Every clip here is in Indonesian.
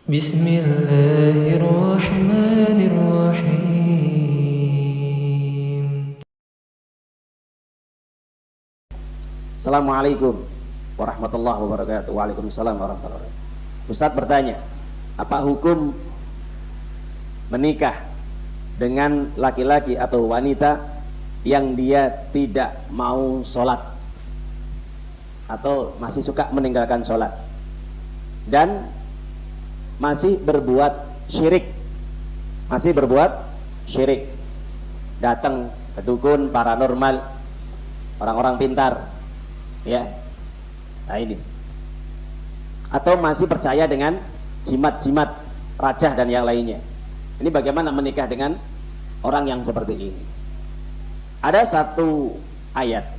Bismillahirrahmanirrahim. Assalamualaikum warahmatullahi wabarakatuh. Waalaikumsalam warahmatullahi wabarakatuh. Ustaz bertanya, apa hukum menikah dengan laki-laki atau wanita yang dia tidak mau sholat atau masih suka meninggalkan sholat dan masih berbuat syirik, datang ke dukun, paranormal, orang-orang pintar, ya, nah ini, atau masih percaya dengan jimat-jimat rajah dan yang lainnya. Ini bagaimana menikah dengan orang yang seperti ini? Ada satu ayat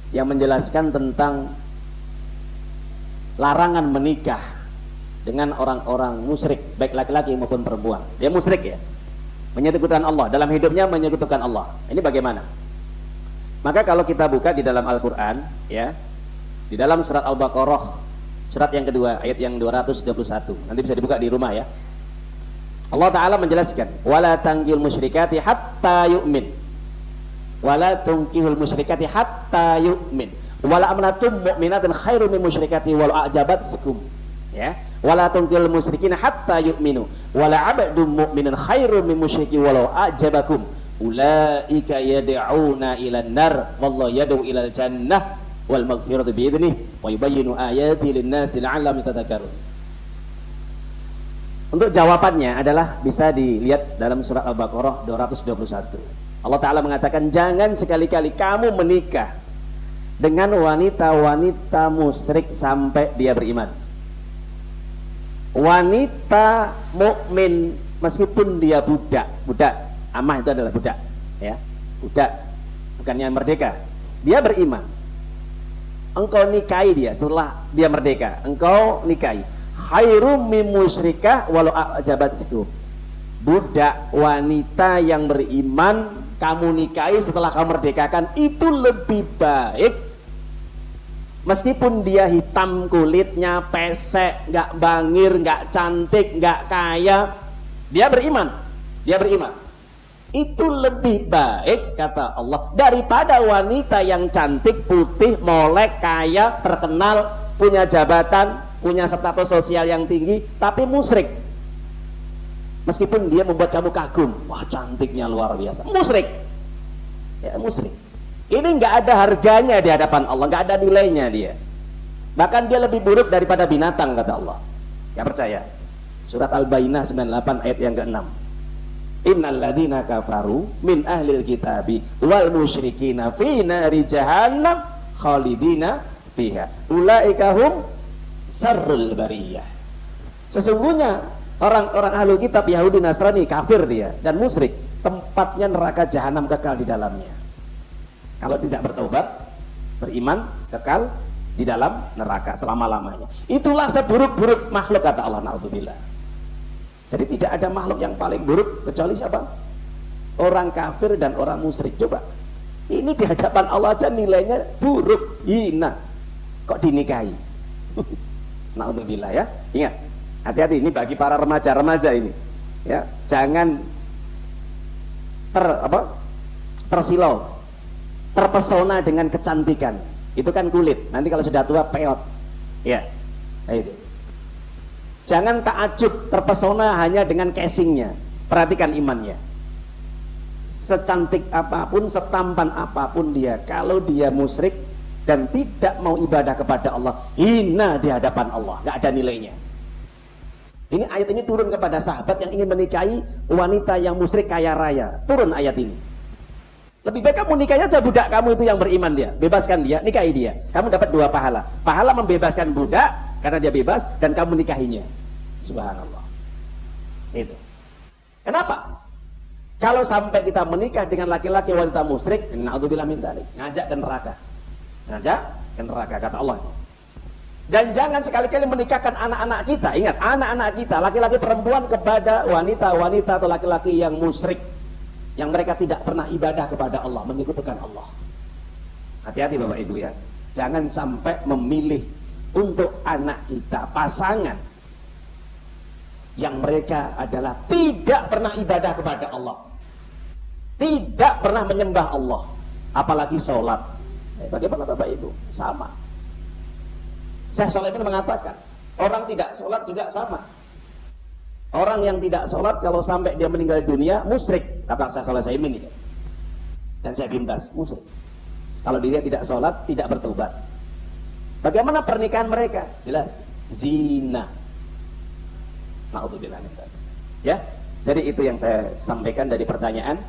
yang menjelaskan tentang larangan menikah dengan orang-orang musyrik, baik laki-laki maupun perempuan. Dia musyrik, ya, menyekutukan Allah, dalam hidupnya menyekutukan Allah. Ini bagaimana? Maka kalau kita buka di dalam Al-Quran, ya, di dalam surat Al-Baqarah, surat yang kedua, ayat yang 221, nanti bisa dibuka di rumah, ya. Allah Ta'ala menjelaskan, wala tangkil musyrikati hatta yu'min, wala tungkihul musyrikati hatta yu'min, wala amnatum mu'minatin khairum min musyrikati walau a'jabatkum, ya, wala tungkihul musyrikina hatta yu'minu, wala abdum mu'minin khairum min musyriki walau a'jabakum, ulaika yad'una ilan nar wallahu yad'u ilal jannah wal maghfiratu bi'idnih wa yubayyinu ayati lin-nasi la'allahum yatadhakkarun. Untuk jawabannya adalah bisa dilihat dalam surat Al-Baqarah 221. Allah Ta'ala mengatakan, jangan sekali-kali kamu menikah dengan wanita-wanita musyrik sampai dia beriman. Wanita mukmin meskipun dia budak, amah itu adalah budak, ya, budak, bukannya merdeka, dia beriman. Engkau nikahi dia setelah dia merdeka, engkau nikahi. Khairum min musyrikah walau a'jabatkum. Budak wanita yang beriman kamu nikahi setelah kamu merdekakan itu lebih baik, meskipun dia hitam kulitnya, pesek, nggak bangir, nggak cantik, nggak kaya, dia beriman, itu lebih baik kata Allah daripada wanita yang cantik, putih, molek, kaya, terkenal, punya jabatan, punya status sosial yang tinggi, tapi musyrik. Meskipun dia membuat kamu kagum, wah cantiknya luar biasa, musyrik, ya, musyrik. Ini nggak ada harganya di hadapan Allah, nggak ada nilainya dia. Bahkan dia lebih buruk daripada binatang kata Allah. Nggak percaya? Surat Al-Baqarah 98 ayat yang ke-6. Innal ladzina kafaru min ahlil kitabi wal musyrikina fi nari jahannam khalidina fiha ulaika hum sarrul bariyah. Sesungguhnya orang-orang ahlul kitab, Yahudi, Nasrani, kafir dia dan musyrik, tempatnya neraka jahanam kekal di dalamnya. Kalau tidak bertobat, beriman, kekal di dalam neraka selama-lamanya. Itulah seburuk-buruk makhluk kata Allah, na'udzubillah. Jadi tidak ada makhluk yang paling buruk kecuali siapa? Orang kafir dan orang musyrik. Coba, ini di hadapan Allah aja nilainya buruk, hina, kok dinikahi? Na'udzubillah, ya. Ingat, hati-hati, ini bagi para remaja-remaja ini, ya, jangan tersilau, terpesona dengan kecantikan. Itu kan kulit, nanti kalau sudah tua peot, ya, nah itu. Jangan takjub, terpesona hanya dengan casingnya. Perhatikan imannya. Secantik apapun, setampan apapun dia, kalau dia musyrik dan tidak mau ibadah kepada Allah, hina di hadapan Allah, nggak ada nilainya. Ini ayat ini turun kepada sahabat yang ingin menikahi wanita yang musyrik kaya raya. Turun ayat ini. Lebih baik kamu nikahi aja budak kamu itu yang beriman dia, bebaskan dia, nikahi dia. Kamu dapat 2 pahala. Pahala membebaskan budak karena dia bebas, dan kamu nikahinya. Subhanallah. Itu. Kenapa? Kalau sampai kita menikah dengan laki-laki wanita musyrik, na'udzubillah min dzalik, ngajak ke neraka. Ngajak ke neraka kata Allah. Dan jangan sekali-kali menikahkan anak-anak kita. Ingat, anak-anak kita, laki-laki perempuan, kepada wanita-wanita atau laki-laki yang musyrik, yang mereka tidak pernah ibadah kepada Allah, menyekutukan Allah. Hati-hati Bapak Ibu, ya. Jangan sampai memilih untuk anak kita pasangan yang mereka adalah tidak pernah ibadah kepada Allah, tidak pernah menyembah Allah, apalagi sholat. Bagaimana Bapak Ibu? Sama. Syekh Shalaimin mengatakan orang tidak sholat juga sama. Orang yang tidak sholat kalau sampai dia meninggal dunia musyrik, kata Syekh Shalaimin ini. Dan saya bintas, musyrik. Kalau dia tidak sholat, tidak bertobat. Bagaimana pernikahan mereka? Jelas zina. Na'udzubillah. Ya, jadi itu yang saya sampaikan dari pertanyaan.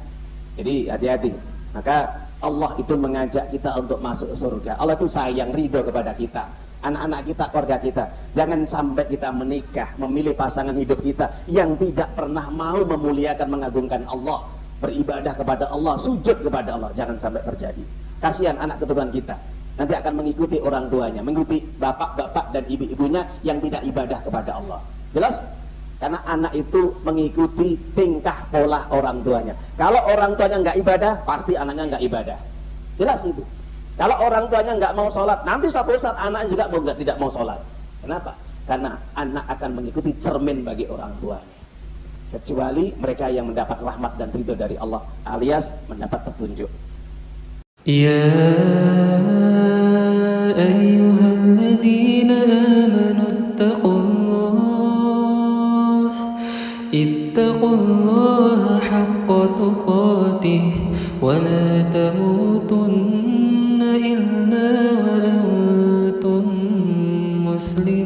Jadi hati-hati. Maka Allah itu mengajak kita untuk masuk surga. Allah itu sayang, ridho kepada kita, anak-anak kita, keluarga kita. Jangan sampai kita menikah, memilih pasangan hidup kita yang tidak pernah mau memuliakan, mengagungkan Allah, beribadah kepada Allah, sujud kepada Allah. Jangan sampai terjadi. Kasihan anak keturunan kita, nanti akan mengikuti orang tuanya, mengikuti bapak-bapak dan ibu-ibunya yang tidak ibadah kepada Allah. Jelas? Karena anak itu mengikuti tingkah pola orang tuanya. Kalau orang tuanya nggak ibadah, pasti anaknya nggak ibadah. Jelas itu. Kalau orang tuanya nggak mau sholat, nanti suatu saat anaknya juga tidak mau sholat. Kenapa? Karena anak akan mengikuti cermin bagi orang tuanya. Kecuali mereka yang mendapat rahmat dan ridho dari Allah, alias mendapat petunjuk. Ya ayyuhalladzina amanu ittaqullaha haqqa tuqatih wa la tamutunna illa wa antum muslimun.